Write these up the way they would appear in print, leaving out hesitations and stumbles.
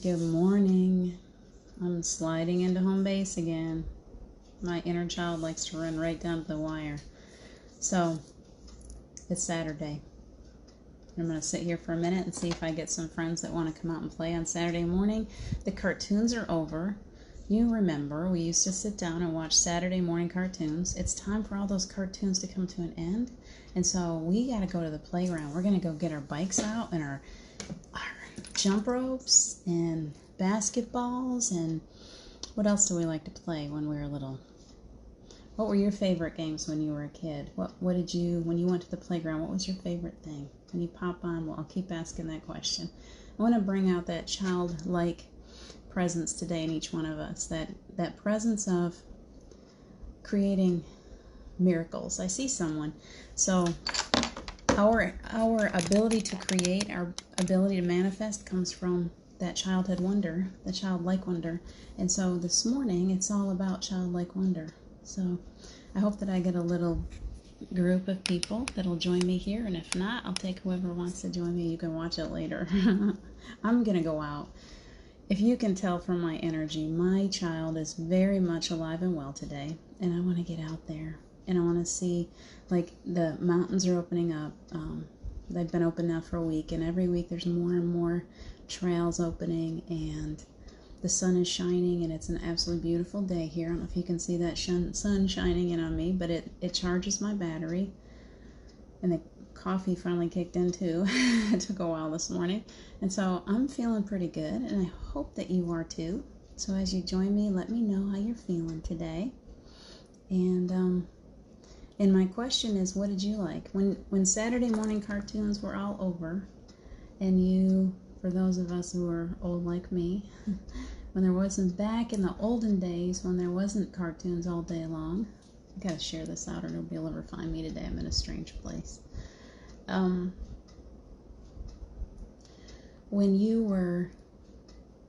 Good morning. I'm sliding into home base again. My inner child likes to run right down to the wire. So, it's Saturday. I'm going to sit here for a minute and see if I get some friends that want to come out and play on Saturday morning. The cartoons are over. You remember, we used to sit down and watch Saturday morning cartoons. It's time for all those cartoons to come to an end. And so we got to go to the playground. We're going to go get our bikes out and our jump ropes and basketballs, and what else do we like to play when we were little? What were your favorite games when you were a kid? What did you, when you went to the playground, what was your favorite thing? When you pop on, well, I'll keep asking that question. I want to bring out that childlike presence today in each one of us, that presence of creating miracles. I see someone. So our ability to create, our ability to manifest comes from that childhood wonder, the childlike wonder. And so this morning, it's all about childlike wonder. So I hope that I get a little group of people that'll join me here. And if not, I'll take whoever wants to join me. You can watch it later. I'm going to go out. If you can tell from my energy, my child is very much alive and well today. And I want to get out there. And I want to see, like, the mountains are opening up. They've been open now for a week, and every week there's more and more trails opening, and the sun is shining, and it's an absolutely beautiful day here. I don't know if you can see that sun shining in on me, but it charges my battery. And the coffee finally kicked in too. It took a while this morning. And so I'm feeling pretty good, and I hope that you are too. So as you join me, let me know how you're feeling today. And my question is, what did you like? When Saturday morning cartoons were all over, and you, for those of us who are old like me, when there wasn't, back in the olden days, when there wasn't cartoons all day long, I gotta share this out or nobody will ever find me today. I'm in a strange place. When you were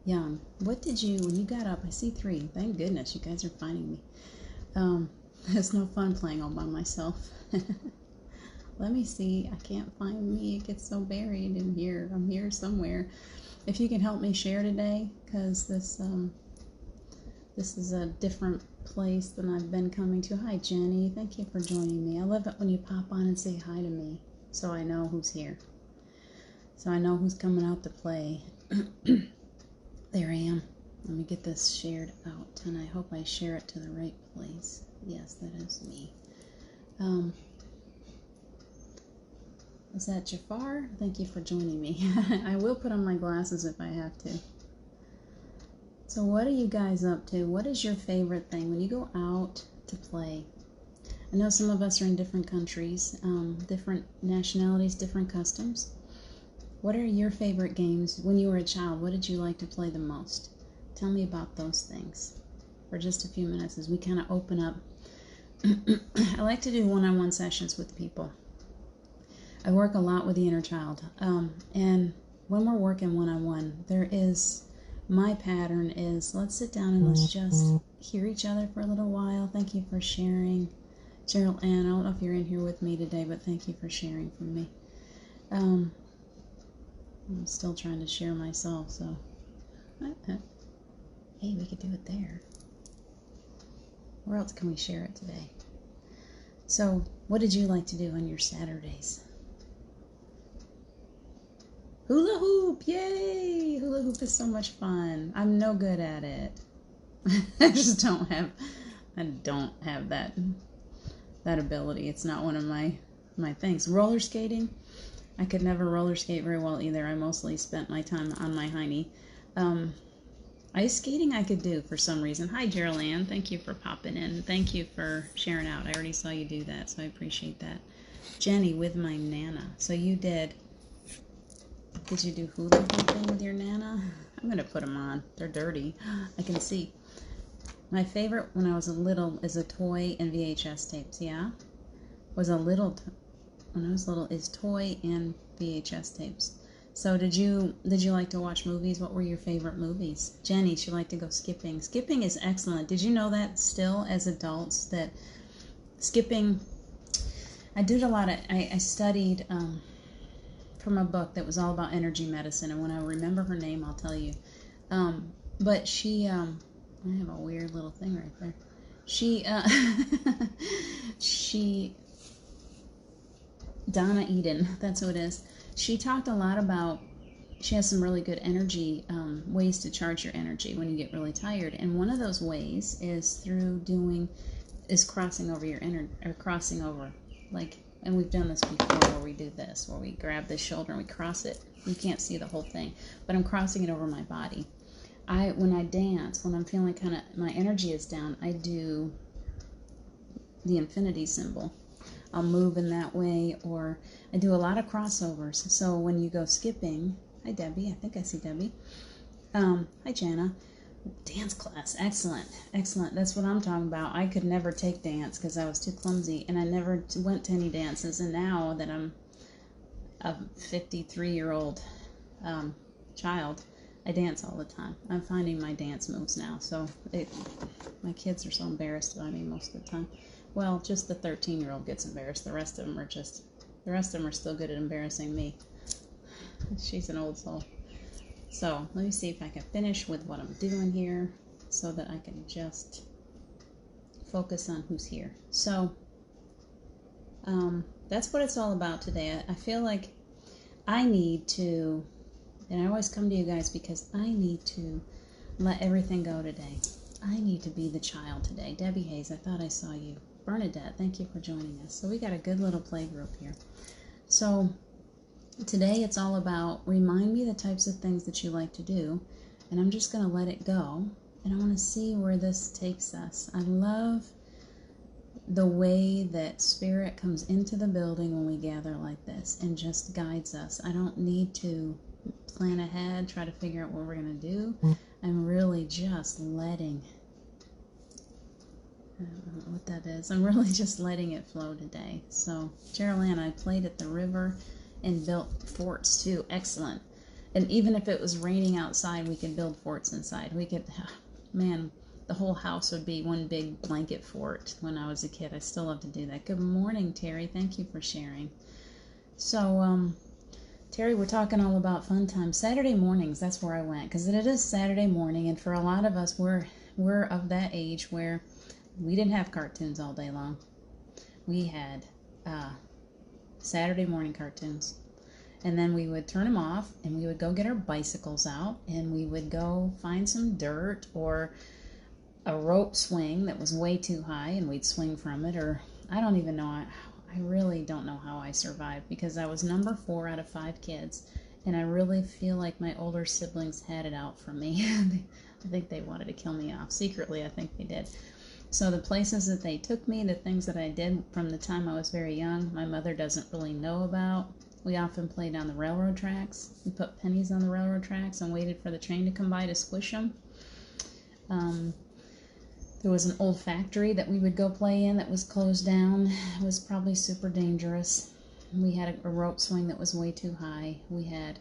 young, what did you, when you got up, I see 3, thank goodness you guys are finding me. It's no fun playing all by myself. Let me see. I can't find me. It gets so buried in here. I'm here somewhere. If you can help me share today, because this is a different place than I've been coming to. Hi, Jenny. Thank you for joining me. I love it when you pop on and say hi to me, so I know who's here. So I know who's coming out to play. There I am. Let me get this shared out, and I hope I share it to the right place. Yes, that is me. Is that Jafar? Thank you for joining me. I will put on my glasses if I have to. So what are you guys up to? What is your favorite thing when you go out to play? I know some of us are in different countries, different nationalities, different customs. What are your favorite games? When you were a child, what did you like to play the most? Tell me about those things for just a few minutes as we kind of open up. I like to do one-on-one sessions with people. I work a lot with the inner child. And when we're working one-on-one, my pattern is, let's sit down and let's just hear each other for a little while. Thank you for sharing. Cheryl Ann, I don't know if you're in here with me today, but thank you for sharing from me. I'm still trying to share myself, so. Hey, we could do it there. Where else can we share it today? So, what did you like to do on your Saturdays? Hula hoop! Yay! Hula hoop is so much fun. I'm no good at it. I don't have that ability. It's not one of my things. Roller skating? I could never roller skate very well either. I mostly spent my time on my hiney. Ice skating I could do for some reason. Hi, Gerald Ann. Thank you for popping in. Thank you for sharing out. I already saw you do that, so I appreciate that. Jenny, with my Nana. So you did you do hula hooping with your Nana? I'm going to put them on. They're dirty. I can see. My favorite when I was little is a toy and VHS tapes, yeah? When I was little is toy and VHS tapes. So did you like to watch movies? What were your favorite movies? Jenny, she liked to go skipping. Skipping is excellent. Did you know that still as adults that skipping, I studied from a book that was all about energy medicine, and when I remember her name, I'll tell you. But she, I have a weird little thing right there. She, Donna Eden, that's who it is. She talked a lot about, she has some really good energy, ways to charge your energy when you get really tired. And one of those ways is crossing over your crossing over. Like, and we've done this before where we do this, where we grab this shoulder and we cross it. You can't see the whole thing, but I'm crossing it over my body. When I dance, when I'm feeling kind of, my energy is down, I do the infinity symbol. I'll move in that way, or I do a lot of crossovers. So when you go skipping, hi Debbie, I think I see Debbie. Hi Jana. Dance class, excellent, excellent. That's what I'm talking about. I could never take dance because I was too clumsy, and I never went to any dances. And now that I'm a 53-year-old child, I dance all the time. I'm finding my dance moves now. So my kids are so embarrassed by me most of the time. Well, just the 13-year-old gets embarrassed. The rest of them are still good at embarrassing me. She's an old soul. So let me see if I can finish with what I'm doing here so that I can just focus on who's here. So that's what it's all about today. I feel like I need to, and I always come to you guys because I need to let everything go today. I need to be the child today. Debbie Hayes, I thought I saw you. Bernadette, thank you for joining us. So we got a good little play group here. So today it's all about remind me the types of things that you like to do, and I'm just going to let it go, and I want to see where this takes us. I love the way that spirit comes into the building when we gather like this and just guides us. I don't need to plan ahead, try to figure out what we're going to do. I'm really just letting, I don't know what that is. I'm really just letting it flow today. So, Geraldine, I played at the river and built forts too. Excellent. And even if it was raining outside, we could build forts inside. We could, man, the whole house would be one big blanket fort when I was a kid. I still love to do that. Good morning, Terry. Thank you for sharing. So, Terry, we're talking all about fun time. Saturday mornings, that's where I went, because it is Saturday morning, and for a lot of us, we're of that age where we didn't have cartoons all day long. We had Saturday morning cartoons, and then we would turn them off, and we would go get our bicycles out, and we would go find some dirt or a rope swing that was way too high, and we'd swing from it, or I don't even know. I really don't know how I survived, because I was number 4 out of 5 kids, and I really feel like my older siblings had it out for me. I think they wanted to kill me off. Secretly, I think they did. So the places that they took me, the things that I did from the time I was very young, my mother doesn't really know about. We often played on the railroad tracks. We put pennies on the railroad tracks and waited for the train to come by to squish them. There was an old factory that we would go play in that was closed down. It was probably super dangerous. We had a rope swing that was way too high. We had,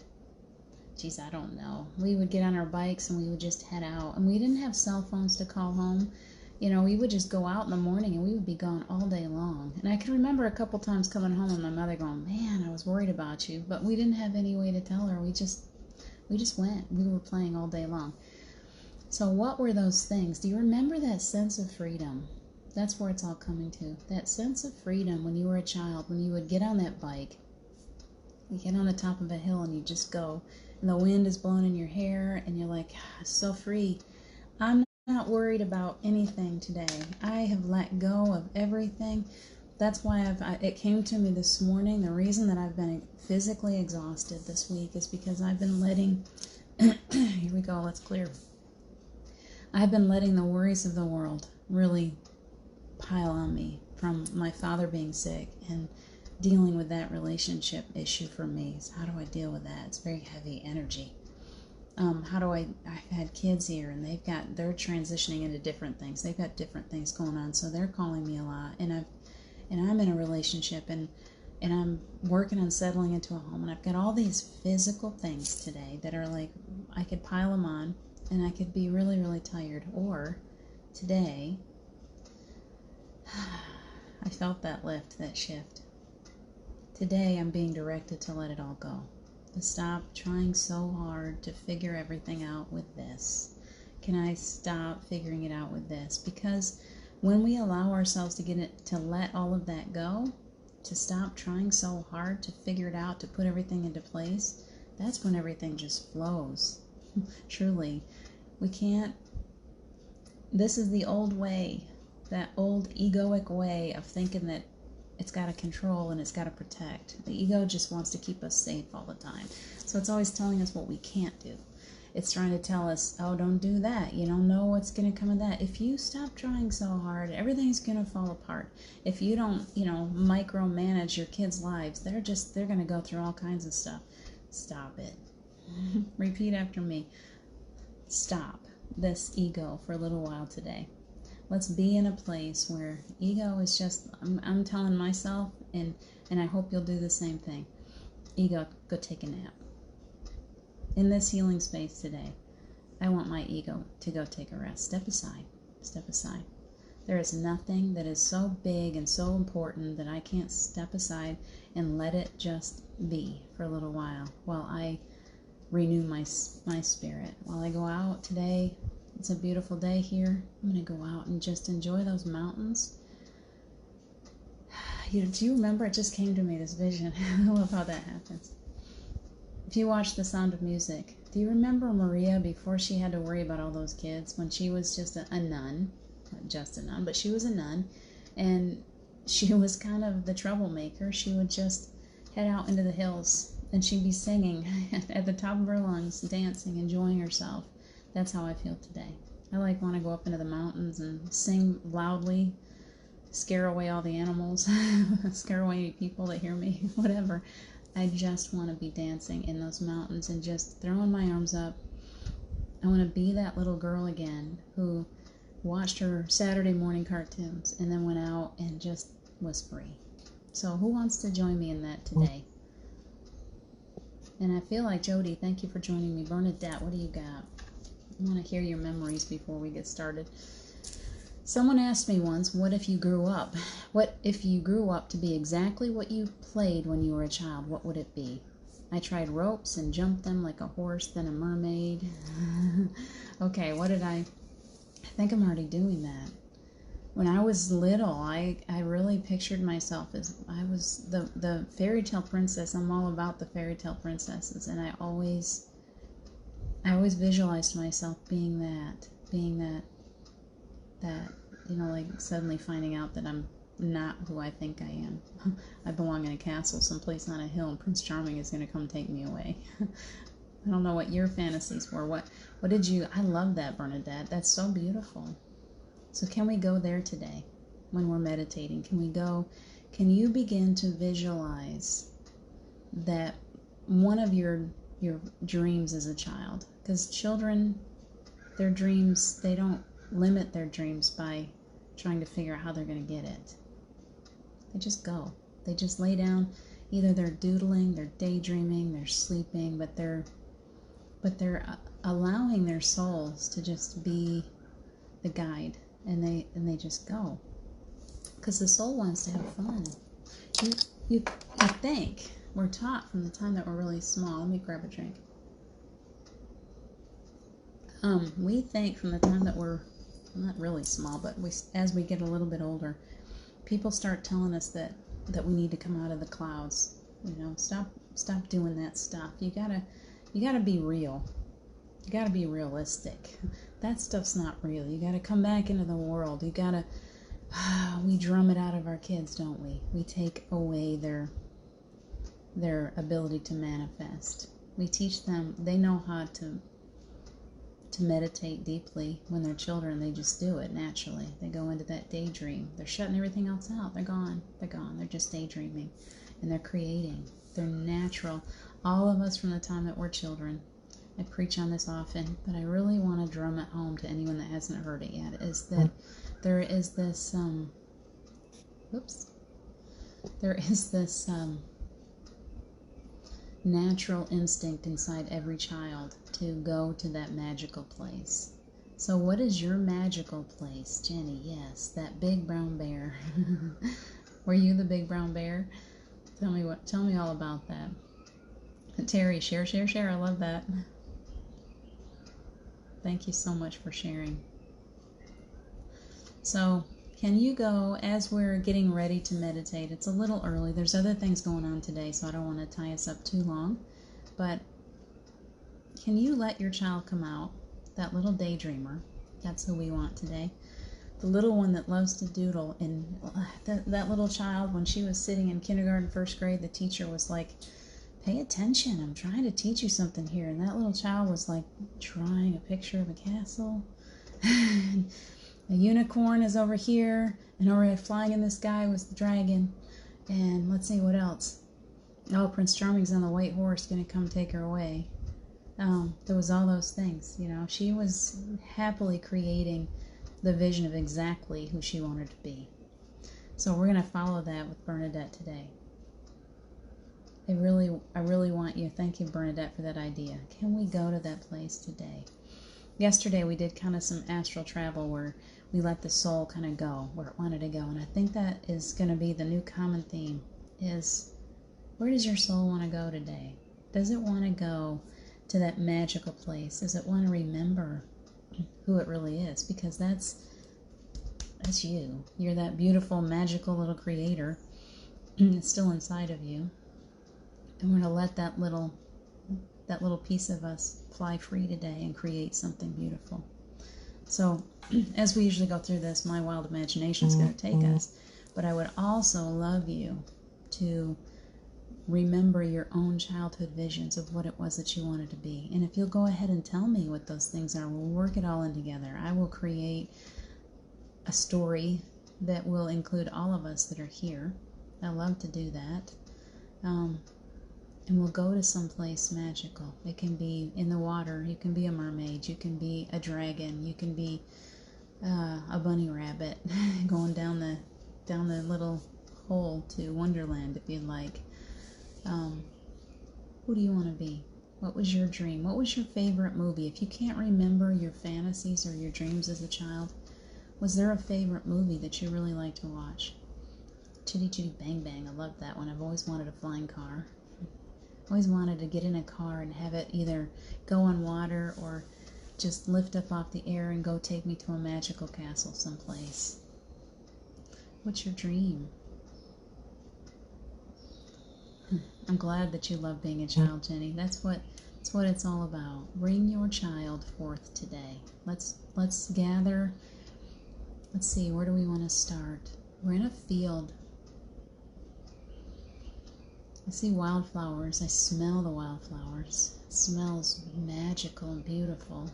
geez, I don't know. We would get on our bikes and we would just head out. And we didn't have cell phones to call home. You know, we would just go out in the morning and we would be gone all day long. And I can remember a couple times coming home and my mother going, man, I was worried about you. But we didn't have any way to tell her. We just went. We were playing all day long. So what were those things? Do you remember that sense of freedom? That's where it's all coming to. That sense of freedom when you were a child, when you would get on that bike. You get on the top of a hill and you just go. And the wind is blowing in your hair and you're like, so free. I'm not worried about anything today. I have let go of everything. That's why it came to me this morning. The reason that I've been physically exhausted this week is because I've been letting, here we go, let's clear. I've been letting the worries of the world really pile on me from my father being sick and dealing with that relationship issue for me. So how do I deal with that? It's very heavy energy. I've had kids here and they're transitioning into different things. They've got different things going on, so they're calling me a lot. And I'm in a relationship and I'm working on settling into a home, and I've got all these physical things today that are like, I could pile them on and I could be really, really tired. Or today, I felt that lift, that shift. Today I'm being directed to let it all go. stop trying so hard to figure everything out with this? Can I stop figuring it out with this? Because when we allow ourselves to let all of that go, to stop trying so hard to figure it out, to put everything into place, that's when everything just flows. Truly. We can't, this is the old way, that old egoic way of thinking that it's got to control and it's got to protect. The ego just wants to keep us safe all the time. So it's always telling us what we can't do. It's trying to tell us, oh, don't do that. You don't know what's going to come of that. If you stop trying so hard, everything's going to fall apart. If you don't, micromanage your kids' lives, they're going to go through all kinds of stuff. Stop it. Repeat after me. Stop this ego for a little while today. Let's be in a place where ego is just, I'm telling myself, and I hope you'll do the same thing. Ego, go take a nap. In this healing space today, I want my ego to go take a rest. Step aside. Step aside. There is nothing that is so big and so important that I can't step aside and let it just be for a little while I renew my spirit. While I go out today, it's a beautiful day here. I'm going to go out and just enjoy those mountains. Do you remember? It just came to me, this vision. I love how that happens. If you watch The Sound of Music, do you remember Maria before she had to worry about all those kids, when she was just a nun? Not just a nun, but she was a nun, and she was kind of the troublemaker. She would just head out into the hills, and she'd be singing at the top of her lungs, dancing, enjoying herself. That's how I feel today. I want to go up into the mountains and sing loudly, scare away all the animals, scare away any people that hear me, whatever. I just want to be dancing in those mountains and just throwing my arms up. I want to be that little girl again who watched her Saturday morning cartoons and then went out and just was free. So who wants to join me in that today? And I feel like, Jody, thank you for joining me. Bernadette, what do you got? I want to hear your memories before we get started. Someone asked me once, what if you grew up? What if you grew up to be exactly what you played when you were a child? What would it be? I tried ropes and jumped them like a horse, then a mermaid. Okay, what did I think I'm already doing that. When I was little, I really pictured myself as I was the fairy tale princess. I'm all about the fairy tale princesses, and I always visualized myself being that, suddenly finding out that I'm not who I think I am. I belong in a castle someplace on a hill, and Prince Charming is going to come take me away. I don't know what your fantasies were. What did you... I love that, Bernadette. That's so beautiful. So can we go there today when we're meditating? Can you begin to visualize that one of your dreams as a child? Because children, their dreams, they don't limit their dreams by trying to figure out how they're going to get it. They just go. They just lay down. Either they're doodling, they're daydreaming, they're sleeping, but they're allowing their souls to just be the guide, and they just go. Because the soul wants to have fun. You think, we're taught from the time that we're really small. Let me grab a drink. We think from the time that we're not really small, but as we get a little bit older, people start telling us that we need to come out of the clouds. Stop doing that stuff. You gotta be real. You gotta be realistic. That stuff's not real. You gotta come back into the world. You gotta. We drum it out of our kids, don't we? We take away their ability to manifest. We teach them. They know how to meditate deeply when they're children. They just do it naturally. They go into that daydream. They're shutting everything else out. They're gone. They're just daydreaming, and they're creating. They're natural. All of us from the time that we're children. I preach on this often, but I really want to drum it home to anyone that hasn't heard it yet, is that there is this natural instinct inside every child to go to that magical place. So what is your magical place, Jenny? Yes, that big brown bear. Were you the big brown bear? Tell me all about that. Terry, share, share, share. I love that. Thank you so much for sharing. So, can you go, as we're getting ready to meditate, it's a little early. There's other things going on today, so I don't want to tie us up too long. But can you let your child come out, that little daydreamer? That's who we want today. The little one that loves to doodle. And that little child, when she was sitting in kindergarten, first grade, the teacher was like, pay attention, I'm trying to teach you something here. And that little child was like drawing a picture of a castle. A unicorn is over here, and over flying in the sky was the dragon. And let's see what else. Oh, Prince Charming's on the white horse, gonna come take her away. There was all those things, you know. She was happily creating the vision of exactly who she wanted to be. So we're gonna follow that with Bernadette today. I really want you. Thank you, Bernadette, for that idea. Can we go to that place today? Yesterday we did kind of some astral travel where we let the soul kind of go where it wanted to go. And I think that is going to be the new common theme is, where does your soul want to go today? Does it want to go to that magical place? Does it want to remember who it really is? Because that's you. You're that beautiful, magical little creator. It's still inside of you. And we're going to let that little piece of us fly free today and create something beautiful. So, as we usually go through this, my wild imagination is going to take us. But I would also love you to remember your own childhood visions of what it was that you wanted to be. And if you'll go ahead and tell me what those things are, we'll work it all in together. I will create a story that will include all of us that are here. I love to do that. And we'll go to some place magical. It can be in the water. You can be a mermaid. You can be a dragon. You can be a bunny rabbit going down the little hole to Wonderland if you'd like. Who do you want to be? What was your dream? What was your favorite movie? If you can't remember your fantasies or your dreams as a child, was there a favorite movie that you really liked to watch? Chitty Chitty Bang Bang. I love that one. I've always wanted a flying car. Always wanted to get in a car and have it either go on water or just lift up off the air and go take me to a magical castle someplace. What's your dream? I'm glad that you love being a child, Jenny. That's what it's all about. Bring your child forth today. Let's gather. Let's see, where do we want to start? We're in a field. I see wildflowers. I smell the wildflowers. It smells magical and beautiful.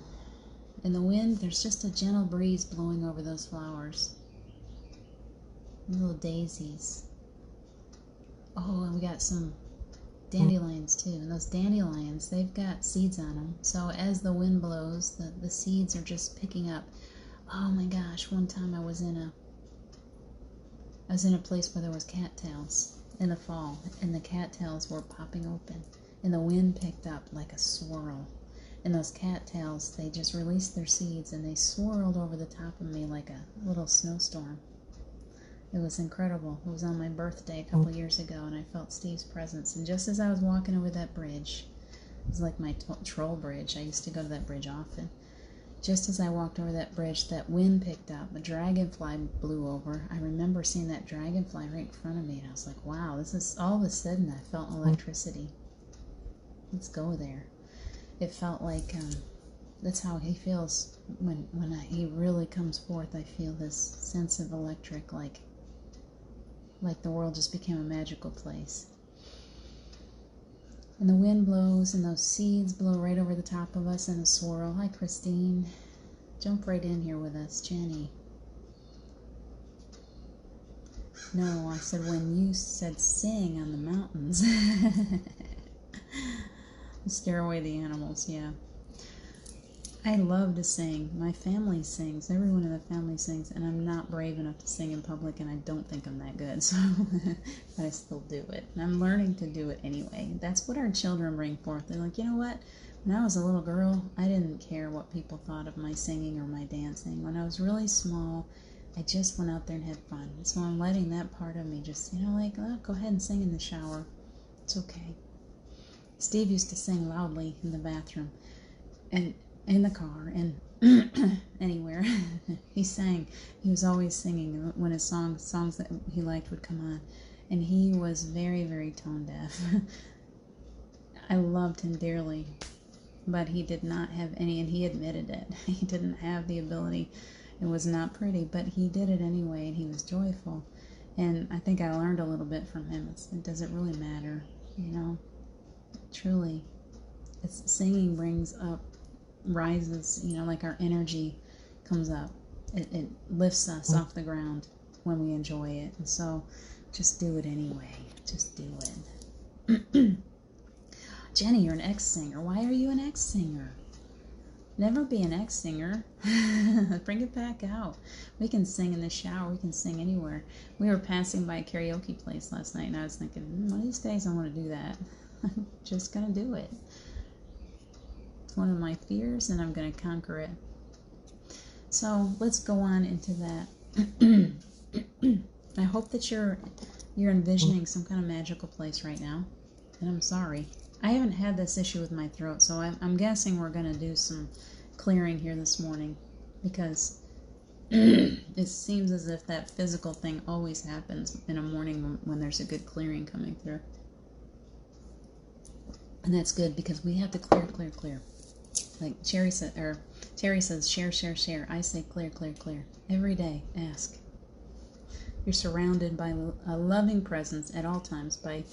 In the wind, there's just a gentle breeze blowing over those flowers. Little daisies. Oh, and we got some dandelions too. And those dandelions, they've got seeds on them. So as the wind blows, the seeds are just picking up. Oh my gosh, one time I was in a place where there was cattails in the fall, and the cattails were popping open, and the wind picked up like a swirl, and those cattails, they just released their seeds and they swirled over the top of me like a little snowstorm. It was incredible. It was on my birthday a couple years ago, and I felt Steve's presence. And just as I was walking over that bridge, it was like my troll bridge. I used to go to that bridge often. Just as I walked over that bridge, that wind picked up. A dragonfly blew over. I remember seeing that dragonfly right in front of me, and I was like, wow, this is, all of a sudden I felt electricity. Let's go there. It felt like, that's how he feels when he really comes forth. I feel this sense of electric, like the world just became a magical place. And the wind blows, and those seeds blow right over the top of us in a swirl. Hi, Christine. Jump right in here with us. Jenny. No, I said when you said sing on the mountains. Scare away the animals, yeah. I love to sing. My family sings. Everyone in the family sings, and I'm not brave enough to sing in public, and I don't think I'm that good, so but I still do it. And I'm learning to do it anyway. That's what our children bring forth. They're like, you know what? When I was a little girl, I didn't care what people thought of my singing or my dancing. When I was really small, I just went out there and had fun. So I'm letting that part of me just, like, oh, go ahead and sing in the shower. It's okay. Steve used to sing loudly in the bathroom and in the car and anywhere. He sang. He was always singing when his songs that he liked would come on. And he was very, very tone deaf. I loved him dearly, but he did not have any, and he admitted it. He didn't have the ability. It was not pretty, but he did it anyway, and he was joyful. And I think I learned a little bit from him. It doesn't really matter, you know. Truly, singing brings up, rises, you know, like our energy comes up. It lifts us off the ground when we enjoy it. And so just do it anyway. Just do it. Jenny, you're an ex-singer. Why are you an ex-singer? Never be an ex-singer. Bring it back out. We can sing in the shower. We can sing anywhere. We were passing by a karaoke place last night, and I was thinking, one of these days I want to do that. I'm just going to do it. It's one of my fears, and I'm going to conquer it. So let's go on into that. I hope that you're envisioning some kind of magical place right now. And I'm sorry. I haven't had this issue with my throat, so I'm guessing we're going to do some clearing here this morning, because it seems as if that physical thing always happens in a morning when there's a good clearing coming through. And that's good, because we have to clear. Like Terry says, share. I say clear. Every day, ask. You're surrounded by a loving presence at all times, by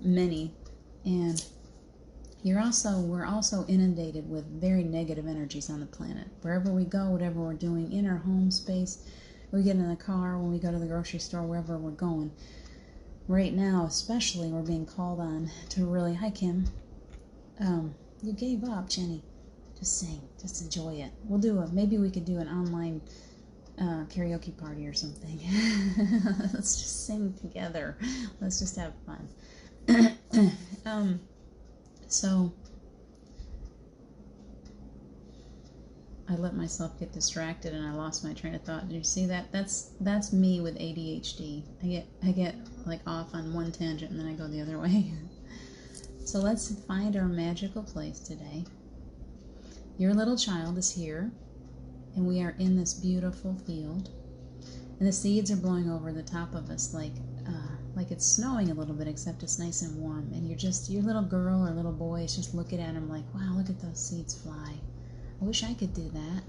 many, and we're also inundated with very negative energies on the planet. Wherever we go, whatever we're doing in our home space, we get in the car, when we go to the grocery store, wherever we're going. Right now, especially, we're being called on to really, hi Kim, you gave up, Jenny. Just sing, just enjoy it. Maybe we could do an online karaoke party or something. Let's just sing together. Let's just have fun. So I let myself get distracted and I lost my train of thought. Did you see that? That's me with ADHD. I get like off on one tangent and then I go the other way. So let's find our magical place today. Your little child is here, and we are in this beautiful field, and the seeds are blowing over the top of us like it's snowing a little bit, except it's nice and warm, and your little girl or little boy is just looking at them like, wow, look at those seeds fly. I wish I could do that.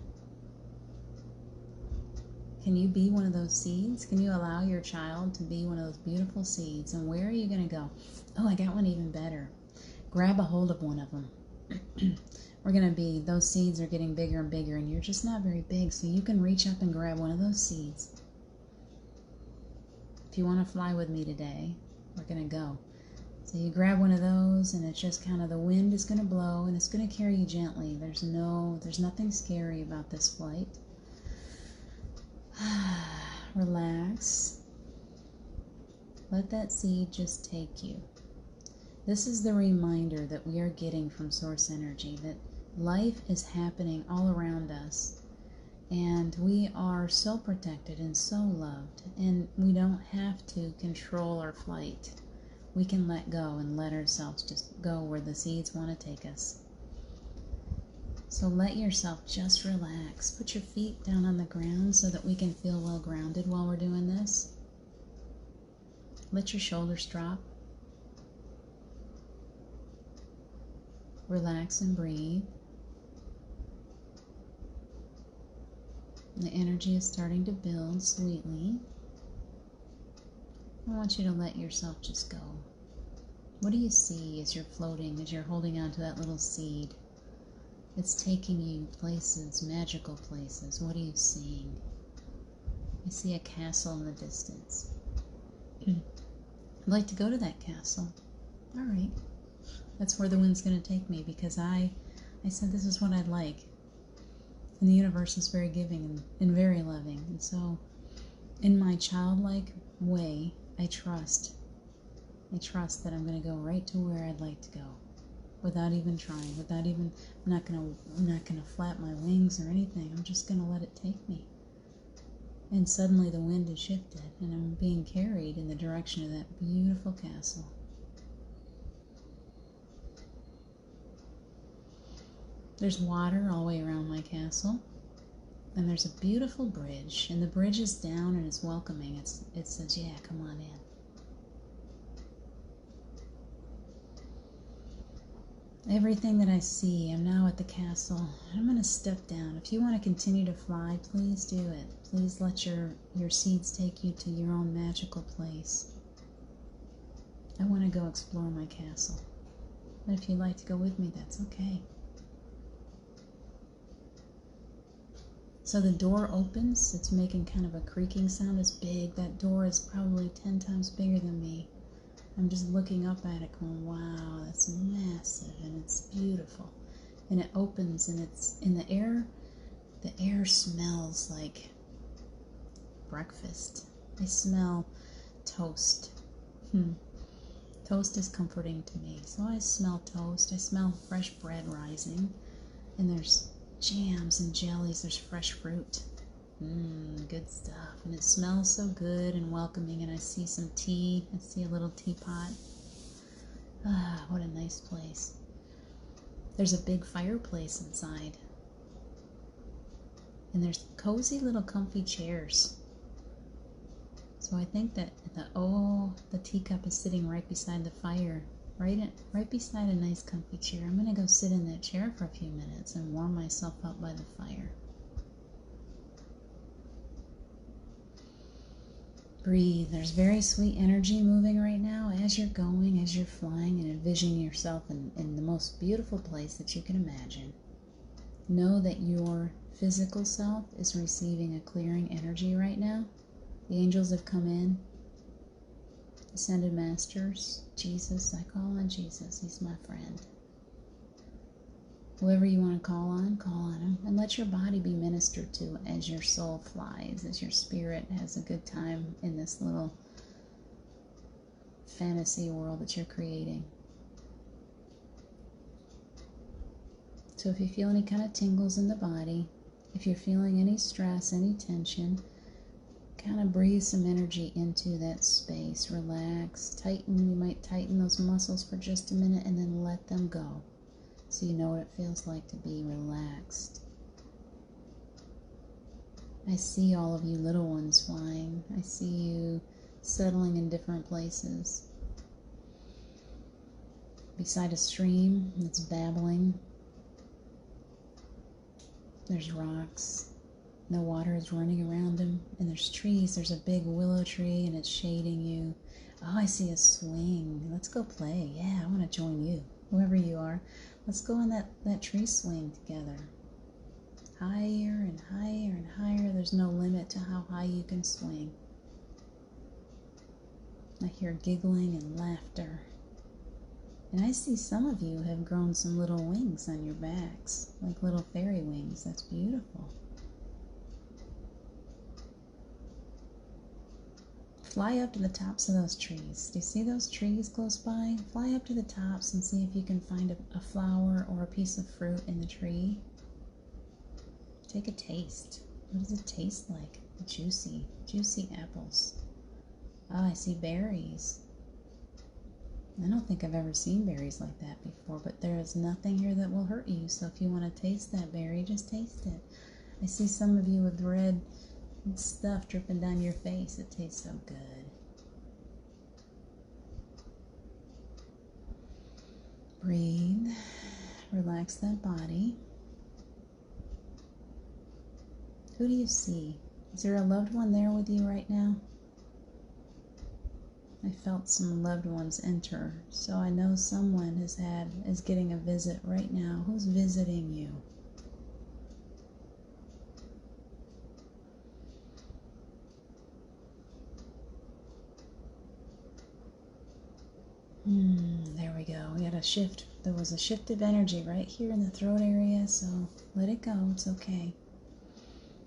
Can you be one of those seeds? Can you allow your child to be one of those beautiful seeds? And where are you going to go? Oh, I got one even better. Grab a hold of one of them. Those seeds are getting bigger and bigger, and you're just not very big, so you can reach up and grab one of those seeds. If you want to fly with me today, we're going to go. So you grab one of those, and it's just kind of, the wind is going to blow, and it's going to carry you gently. There's nothing scary about this flight. Relax. Let that seed just take you. This is the reminder that we are getting from Source Energy, that life is happening all around us, and we are so protected and so loved, and we don't have to control our flight. We can let go and let ourselves just go where the seeds want to take us. So let yourself just relax. Put your feet down on the ground so that we can feel well grounded while we're doing this. Let your shoulders drop. Relax and breathe. The energy is starting to build sweetly. I want you to let yourself just go. What do you see as you're floating, as you're holding on to that little seed? It's taking you places, magical places. What are you seeing? I see a castle in the distance. I'd like to go to that castle. All right. That's where the wind's going to take me, because I said this is what I'd like. And the universe is very giving and very loving. And so in my childlike way, I trust that I'm going to go right to where I'd like to go, without even trying, I'm not going to flap my wings or anything. I'm just going to let it take me. And suddenly the wind has shifted, and I'm being carried in the direction of that beautiful castle. There's water all the way around my castle. And there's a beautiful bridge. And the bridge is down and it's welcoming. It says, yeah, come on in. Everything that I see, I'm now at the castle. I'm going to step down. If you want to continue to fly, please do it. Please let your seeds take you to your own magical place. I want to go explore my castle. But if you'd like to go with me, that's okay. So the door opens. It's making kind of a creaking sound. It's big. That door is probably 10 times bigger than me. I'm just looking up at it going, wow, that's massive and it's beautiful. And it opens and it's in the air. The air smells like breakfast. I smell toast. Toast is comforting to me. So I smell toast. I smell fresh bread rising. And there's jams and jellies. There's fresh fruit. Good stuff. And it smells so good and welcoming. And I see some tea. I see a little teapot. Ah, what a nice place. There's a big fireplace inside. And there's cozy little comfy chairs. So I think that the teacup is sitting right beside the fire. Right beside a nice comfy chair. I'm going to go sit in that chair for a few minutes and warm myself up by the fire. Breathe. There's very sweet energy moving right now as you're going, as you're flying, and envisioning yourself in the most beautiful place that you can imagine. Know that your physical self is receiving a clearing energy right now. The angels have come in. Ascended Masters, Jesus, I call on Jesus. He's my friend. Whoever you want to call on him. And let your body be ministered to as your soul flies, as your spirit has a good time in this little fantasy world that you're creating. So if you feel any kind of tingles in the body, if you're feeling any stress, any tension, kind of breathe some energy into that space. Relax, tighten. You might tighten those muscles for just a minute and then let them go. So you know what it feels like to be relaxed. I see all of you little ones flying. I see you settling in different places. Beside a stream that's babbling. There's rocks. The water is running around them. And there's trees. There's a big willow tree and it's shading you. Oh, I see a swing. Let's go play. Yeah, I want to join you. Whoever you are. Let's go on that tree swing together. Higher and higher and higher. There's no limit to how high you can swing. I hear giggling and laughter. And I see some of you have grown some little wings on your backs, like little fairy wings. That's beautiful. Fly up to the tops of those trees. Do you see those trees close by? Fly up to the tops and see if you can find a flower or a piece of fruit in the tree. Take a taste. What does it taste like? Juicy, juicy apples. Oh, I see berries. I don't think I've ever seen berries like that before, but there is nothing here that will hurt you. So if you want to taste that berry, just taste it. I see some of you with red stuff dripping down your face. It tastes so good. Breathe. Relax that body. Who do you see? Is there a loved one there with you right now? I felt some loved ones enter, so I know someone is getting a visit right now. Who's visiting you? There we go. We had a shift. There was a shift of energy right here in the throat area, so let it go. It's okay.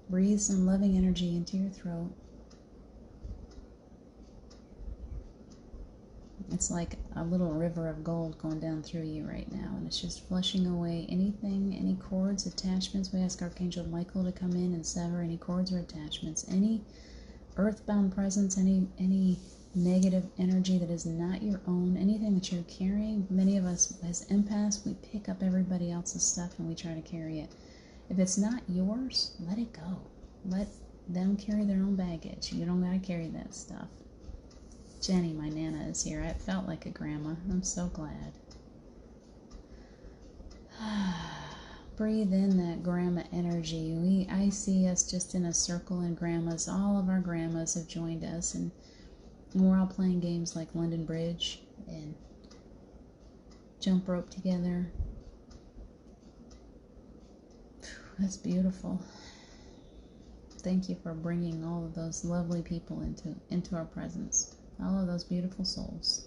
Breathe some loving energy into your throat. It's like a little river of gold going down through you right now, and it's just flushing away anything, any cords, attachments. We ask Archangel Michael to come in and sever any cords or attachments, any earthbound presence, any negative energy that is not your own, anything that you're carrying. Many of us as empaths, we pick up everybody else's stuff and we try to carry it. If it's not yours, let it go. Let them carry their own baggage. You don't gotta carry that stuff. Jenny, my Nana, is here. I felt like a grandma. I'm so glad. Breathe in that grandma energy. I see us just in a circle and grandmas. All of our grandmas have joined us, and we're all playing games like London Bridge and jump rope together. That's beautiful. Thank you for bringing all of those lovely people into our presence. All of those beautiful souls.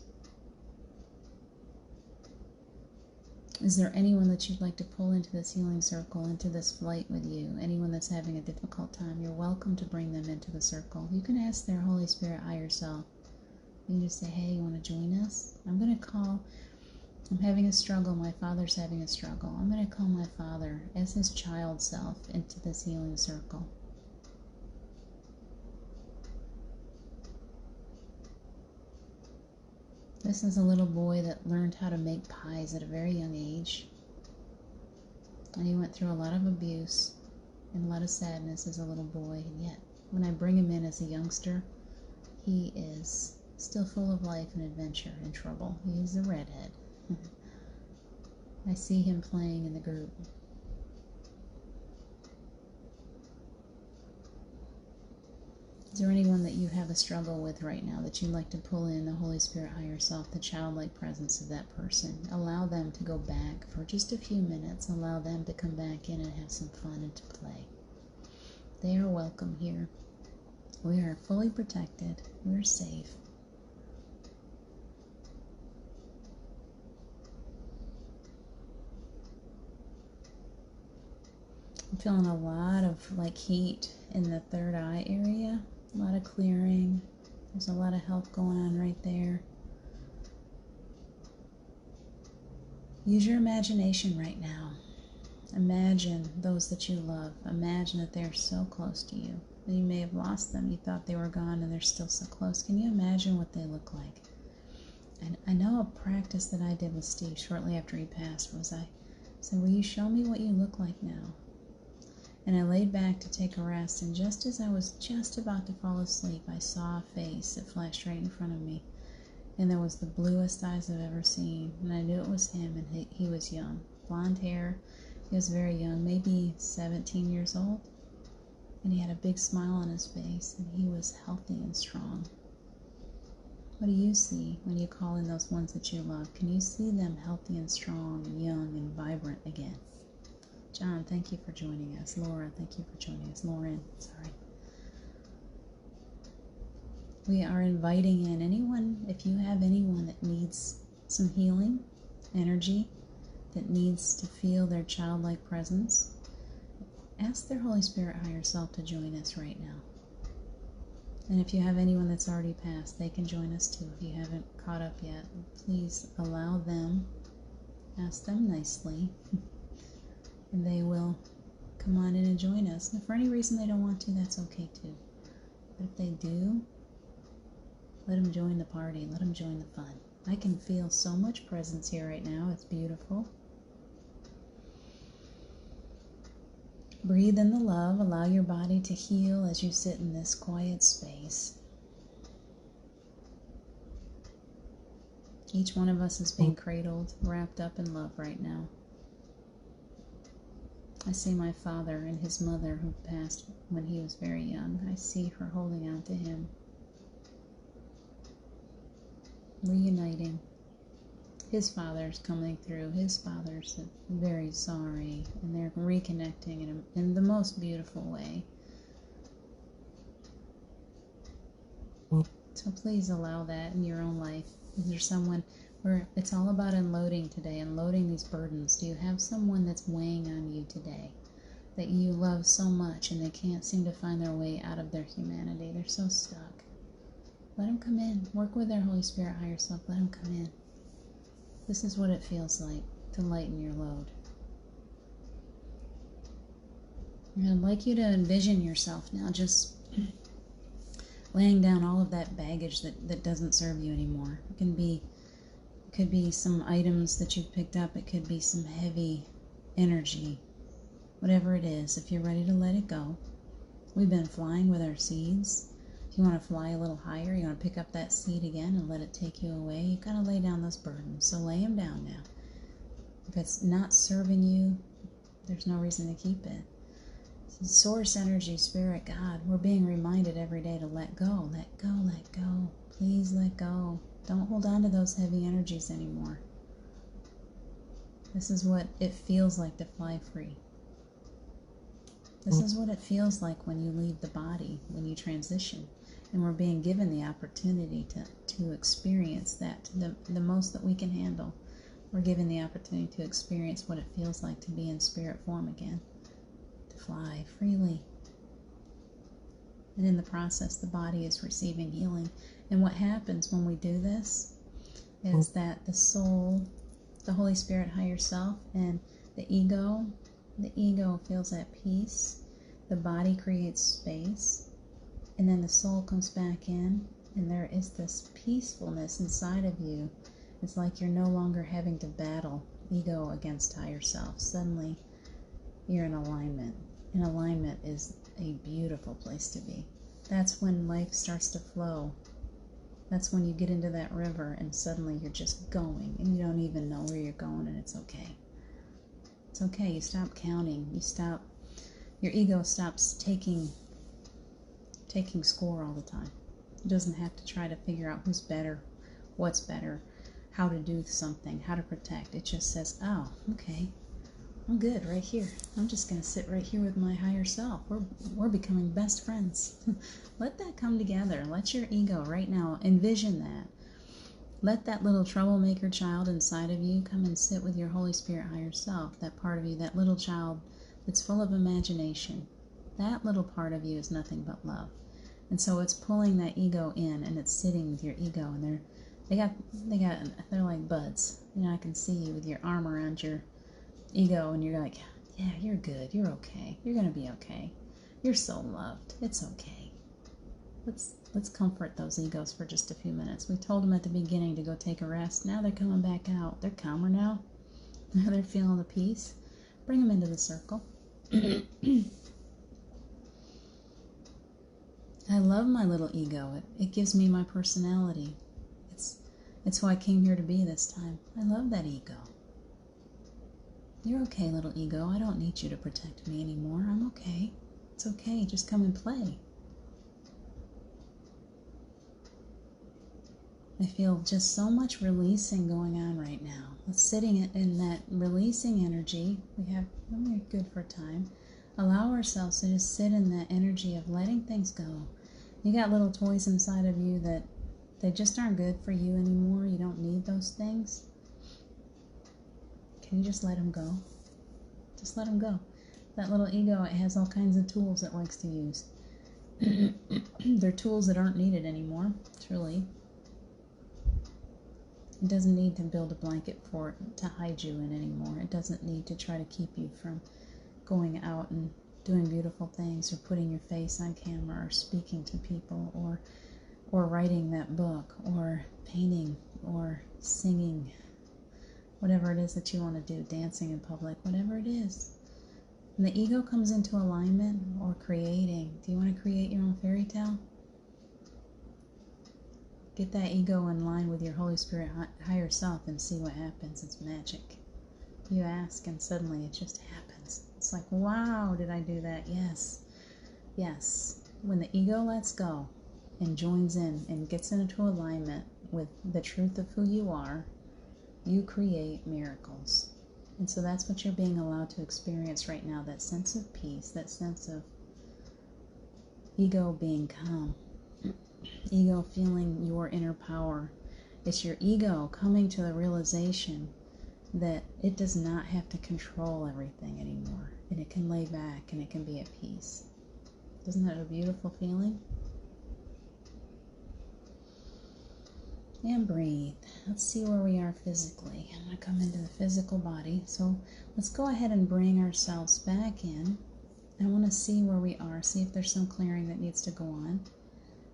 Is there anyone that you'd like to pull into this healing circle, into this flight with you? Anyone that's having a difficult time, you're welcome to bring them into the circle. You can ask their Holy Spirit higher self. You can just say, hey, you want to join us? I'm having a struggle. My father's having a struggle. I'm going to call my father as his child self into this healing circle. This is a little boy that learned how to make pies at a very young age. And he went through a lot of abuse and a lot of sadness as a little boy. And yet, when I bring him in as a youngster, he is still full of life and adventure and trouble. He's a redhead. I see him playing in the group. Is there anyone that you have a struggle with right now that you'd like to pull in the Holy Spirit higher self, the childlike presence of that person? Allow them to go back for just a few minutes. Allow them to come back in and have some fun and to play. They are welcome here. We are fully protected. We're safe. I'm feeling a lot of heat in the third eye area. A lot of clearing. There's a lot of health going on right there. Use your imagination right now. Imagine those that you love. Imagine that they're so close to you. You may have lost them. You thought they were gone and they're still so close. Can you imagine what they look like? And I know a practice that I did with Steve shortly after he passed was I said, will you show me what you look like now? And I laid back to take a rest, and just as I was just about to fall asleep, I saw a face that flashed right in front of me. And there was the bluest eyes I've ever seen. And I knew it was him, and he was young. Blonde hair. He was very young, maybe 17 years old. And he had a big smile on his face, and he was healthy and strong. What do you see when you call in those ones that you love? Can you see them healthy and strong and young and vibrant again? John, thank you for joining us. Laura, thank you for joining us. Lauren, sorry. We are inviting in anyone, if you have anyone that needs some healing, energy, that needs to feel their childlike presence, ask their Holy Spirit higher self to join us right now. And if you have anyone that's already passed, they can join us too. If you haven't caught up yet, please allow them, ask them nicely, and they will come on in and join us. And if for any reason they don't want to, that's okay too. But if they do, let them join the party. Let them join the fun. I can feel so much presence here right now. It's beautiful. Breathe in the love. Allow your body to heal as you sit in this quiet space. Each one of us is being cradled, wrapped up in love right now. I see my father and his mother who passed when he was very young. I see her holding on to him. Reuniting. His father's coming through. His father's very sorry, and they're reconnecting in the most beautiful way. So please allow that in your own life. Is there someone where it's all about unloading today, unloading these burdens? Do you have someone that's weighing on you today that you love so much and they can't seem to find their way out of their humanity? They're so stuck. Let them come in. Work with their Holy Spirit higher self. Let them come in. This is what it feels like to lighten your load. And I'd like you to envision yourself now just laying down all of that baggage that doesn't serve you anymore. It could be some items that you've picked up. It could be some heavy energy. Whatever it is, if you're ready to let it go. We've been flying with our seeds. If you want to fly a little higher, you want to pick up that seed again and let it take you away, you've got to lay down those burdens. So lay them down now. If it's not serving you, there's no reason to keep it. Source energy, spirit, God, we're being reminded every day to let go, let go, let go. Please let go. Don't hold on to those heavy energies anymore. This is what it feels like to fly free. This is what it feels like when you leave the body, when you transition. And we're being given the opportunity to experience that, the most that we can handle. We're given the opportunity to experience what it feels like to be in spirit form again. To fly freely. And in the process, the body is receiving healing. And what happens when we do this is that the soul, the Holy Spirit, higher self, and the ego feels at peace. The body creates space. And then the soul comes back in, and there is this peacefulness inside of you. It's like you're no longer having to battle ego against higher self. Suddenly, you're in alignment. And alignment is a beautiful place to be. That's when life starts to flow. That's when you get into that river, and suddenly you're just going, and you don't even know where you're going, and it's okay. It's okay. You stop counting. Your ego stops taking score all the time. It doesn't have to try to figure out who's better, what's better, how to do something, how to protect. It just says, oh, okay, I'm good right here. I'm just going to sit right here with my higher self. We're becoming best friends. Let that come together. Let your ego right now envision that. Let that little troublemaker child inside of you come and sit with your Holy Spirit higher self, that part of you, that little child that's full of imagination. That little part of you is nothing but love. And so it's pulling that ego in, and it's sitting with your ego, and they're like buds. You know, I can see you with your arm around your ego, and you're like, yeah, you're good, you're okay, you're gonna be okay, you're so loved, it's okay. Let's comfort those egos for just a few minutes. We told them at the beginning to go take a rest. Now they're coming back out. They're calmer now. Now they're feeling the peace. Bring them into the circle. I love my little ego. It gives me my personality. It's who I came here to be this time. I love that ego. You're okay, little ego. I don't need you to protect me anymore. I'm okay. It's okay. Just come and play. I feel just so much releasing going on right now. Sitting in that releasing energy, we're good for time. Allow ourselves to just sit in that energy of letting things go. You got little toys inside of you that they just aren't good for you anymore. You don't need those things. Can you just let them go? Just let them go. That little ego, it has all kinds of tools it likes to use. They're tools that aren't needed anymore, truly. It doesn't need to build a blanket fort to hide you in anymore. It doesn't need to try to keep you from going out and doing beautiful things, or putting your face on camera, or speaking to people, or writing that book, or painting, or singing, whatever it is that you want to do, dancing in public, whatever it is. When the ego comes into alignment, or creating, do you want to create your own fairy tale? Get that ego in line with your Holy Spirit higher self and see what happens. It's magic. You ask and suddenly it just happens. It's like, wow, did I do that? Yes. Yes. When the ego lets go and joins in and gets into alignment with the truth of who you are, you create miracles. And so that's what you're being allowed to experience right now, that sense of peace, that sense of ego being calm. Ego feeling your inner power. It's your ego coming to the realization that it does not have to control everything anymore, and it can lay back and it can be at peace. Isn't that a beautiful feeling? And breathe. Let's see where we are physically. I'm going to come into the physical body. So let's go ahead and bring ourselves back in. I want to see where we are, see if there's some clearing that needs to go on.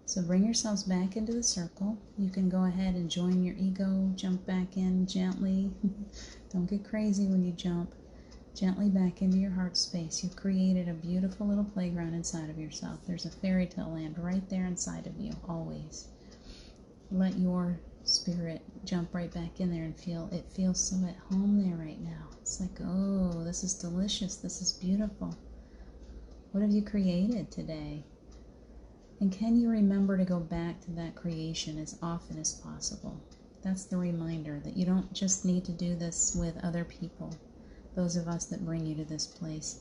So bring yourselves back into the circle. You can go ahead and join your ego, jump back in gently. Don't get crazy when you jump. Gently back into your heart space. You've created a beautiful little playground inside of yourself. There's a fairy tale land right there inside of you, always. Let your spirit jump right back in there and feel, it feels so at home there right now. It's like, oh, this is delicious. This is beautiful. What have you created today? And can you remember to go back to that creation as often as possible? That's the reminder that you don't just need to do this with other people, those of us that bring you to this place.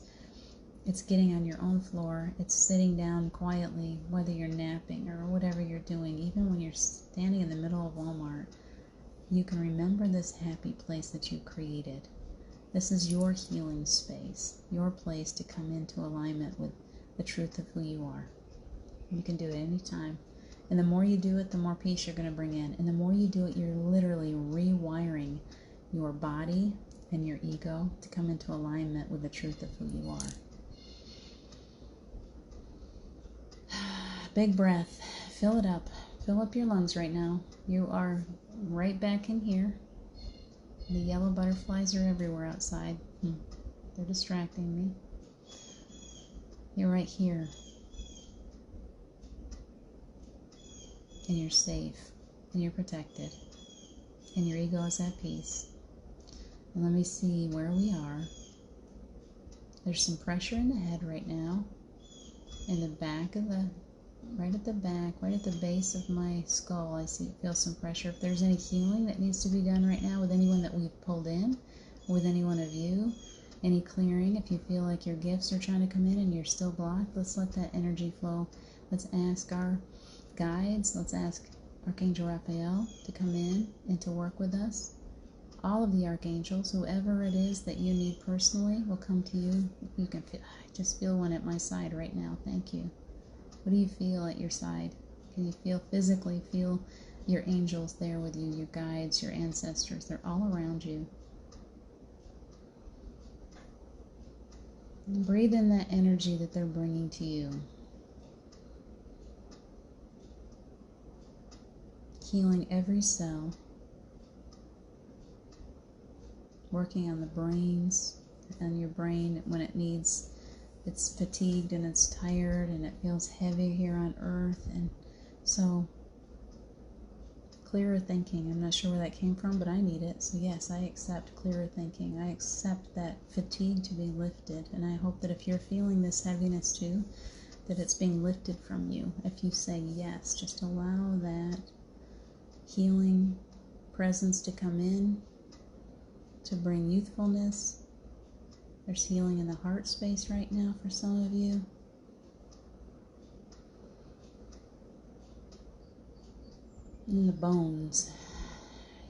It's getting on your own floor. It's sitting down quietly, whether you're napping or whatever you're doing. Even when you're standing in the middle of Walmart, you can remember this happy place that you created. This is your healing space, your place to come into alignment with the truth of who you are. You can do it anytime. And the more you do it, the more peace you're going to bring in. And the more you do it, you're literally rewiring your body and your ego to come into alignment with the truth of who you are. Big breath. Fill it up. Fill up your lungs right now. You are right back in here. The yellow butterflies are everywhere outside. They're distracting me. You're right here. And you're safe. And you're protected. And your ego is at peace. And let me see where we are. There's some pressure in the head right now. In the back of the, right at the back, right at the base of my skull, I feel some pressure. If there's any healing that needs to be done right now with anyone that we've pulled in, with any one of you, any clearing, if you feel like your gifts are trying to come in and you're still blocked, let's let that energy flow. Let's ask our guides, let's ask Archangel Raphael to come in and to work with us. All of the archangels, whoever it is that you need personally, will come to you. You can feel, I just feel one at my side right now. Thank you. What do you feel at your side? Can you physically feel your angels there with you, your guides, your ancestors? They're all around you. And breathe in that energy that they're bringing to you. Healing every cell. Working on the brains and your brain when it needs, it's fatigued and it's tired and it feels heavy here on earth. And so clearer thinking, I'm not sure where that came from, but I need it. So yes, I accept clearer thinking. I accept that fatigue to be lifted. And I hope that if you're feeling this heaviness too, that it's being lifted from you. If you say yes, just allow that healing presence to come in, to bring youthfulness. There's healing in the heart space right now for some of you. In the bones.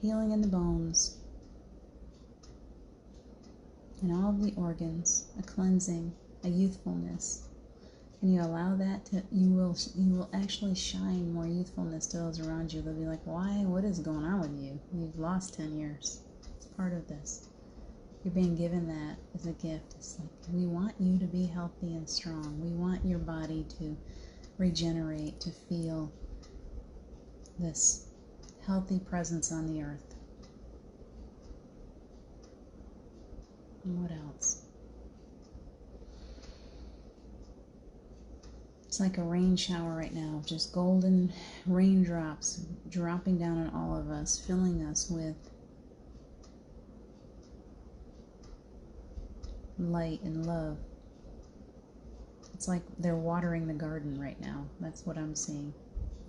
Healing in the bones. In all of the organs. A cleansing. A youthfulness. And you allow that to, you will actually shine more youthfulness to those around you. They'll be like, why? What is going on with you? You've lost 10 years. Part of this. You're being given that as a gift. It's like, we want you to be healthy and strong. We want your body to regenerate, to feel this healthy presence on the earth. And what else? It's like a rain shower right now, just golden raindrops dropping down on all of us, filling us with light and love. It's like they're watering the garden right now. That's what I'm seeing.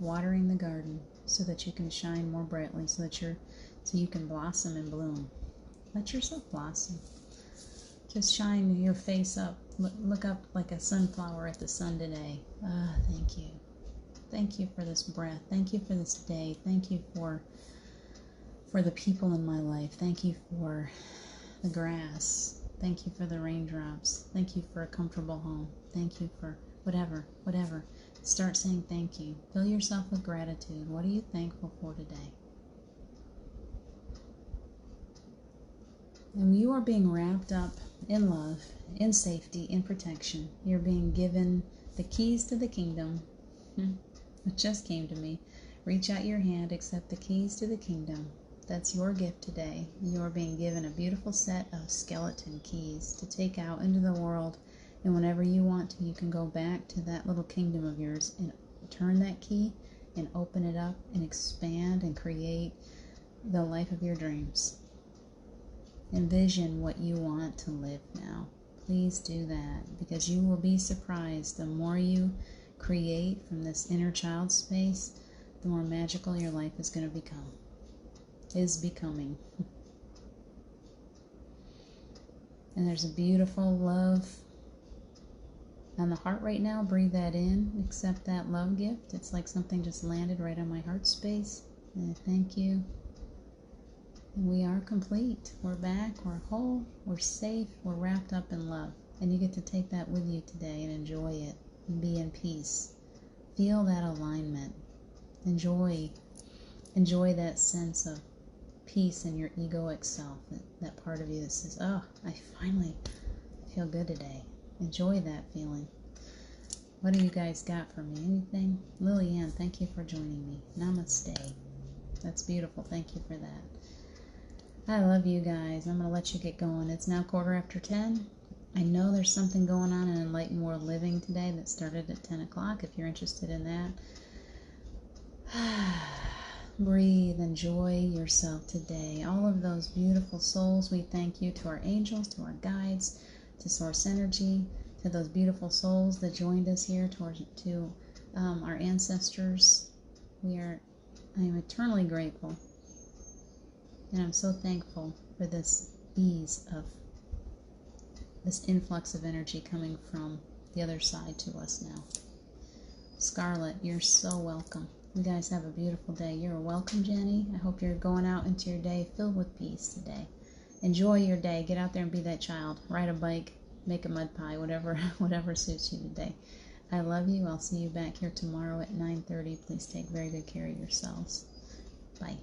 Watering the garden so that you can shine more brightly, so you can blossom and bloom. Let yourself blossom. Just shine your face up. Look up like a sunflower at the sun today. Thank you. Thank you for this breath. Thank you for this day. Thank you for the people in my life. Thank you for the grass. Thank you for the raindrops. Thank you for a comfortable home. Thank you for whatever. Start saying thank you. Fill yourself with gratitude. What are you thankful for today? And you are being wrapped up in love, in safety, in protection. You're being given the keys to the kingdom. It just came to me. Reach out your hand, accept the keys to the kingdom. That's your gift today. You're being given a beautiful set of skeleton keys to take out into the world. And whenever you want to, you can go back to that little kingdom of yours and turn that key and open it up and expand and create the life of your dreams. Envision what you want to live now. Please do that, because you will be surprised. The more you create from this inner child space, the more magical your life is going to become. Is becoming. And there's a beautiful love on the heart right now. Breathe that in. Accept that love gift. It's like something just landed right on my heart space. And I thank you. And we are complete. We're back. We're whole. We're safe. We're wrapped up in love. And you get to take that with you today and enjoy it. And be in peace. Feel that alignment. Enjoy that sense of peace in your egoic self, that part of you that says, oh, I finally feel good today. Enjoy that feeling. What do you guys got for me? Anything? Lillian, thank you for joining me. Namaste. That's beautiful. Thank you for that. I love you guys. I'm going to let you get going. It's now 10:15. I know there's something going on in Enlightened World Living today that started at 10 o'clock if you're interested in that. Breathe, enjoy yourself today. All of those beautiful souls, we thank you, to our angels, to our guides, to Source Energy, to those beautiful souls that joined us here, to our ancestors. I am eternally grateful, and I'm so thankful for this ease of this influx of energy coming from the other side to us now. Scarlett, you're so welcome. You guys have a beautiful day. You're welcome, Jenny. I hope you're going out into your day filled with peace today. Enjoy your day. Get out there and be that child. Ride a bike, make a mud pie, whatever suits you today. I love you. I'll see you back here tomorrow at 9:30. Please take very good care of yourselves. Bye.